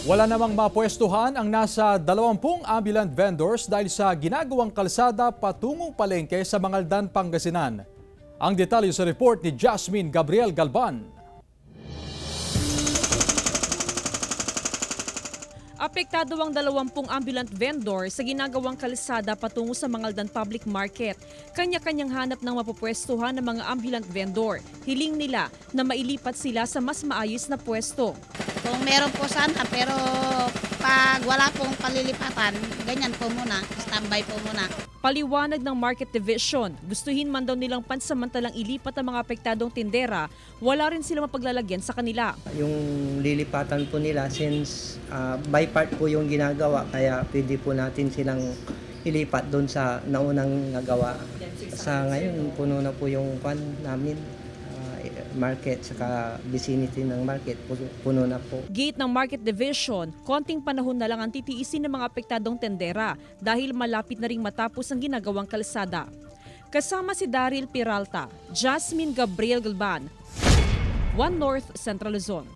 Wala namang mapwestuhan ang nasa 20 ambulant vendors dahil sa ginagawang kalsada patungong palengke sa Mangaldan, Pangasinan. Ang detalye sa report ni Jasmine Gabriel Galban. Apektado ang 20 ambulant vendor sa ginagawang kalsada patungo sa Mangaldan Public Market. Kanya-kanyang hanap ng mapupwestuhan ng mga ambulant vendor. Hiling nila na mailipat sila sa mas maayos na pwesto. Kung meron po sana, pero pag wala pong palilipatan, ganyan po muna, standby po muna. Paliwanag ng Market Division, gustuhin man daw nilang pansamantalang ilipat ang mga apektadong tindera, wala rin silang mapaglalagyan sa kanila. Yung lilipatan po nila, since by part po yung ginagawa, kaya pwede po natin silang ilipat doon sa naunang nagawa. Sa ngayon, puno na po yung kwan namin. Market saka vicinity ng market puno na po. Gate ng Market Division, konting panahon na lang ang titiisin ng mga apektadong tendera dahil malapit na ring matapos ang ginagawang kalsada. Kasama si Daryl Peralta, Jasmine Gabriel Galban, One North Central Luzon.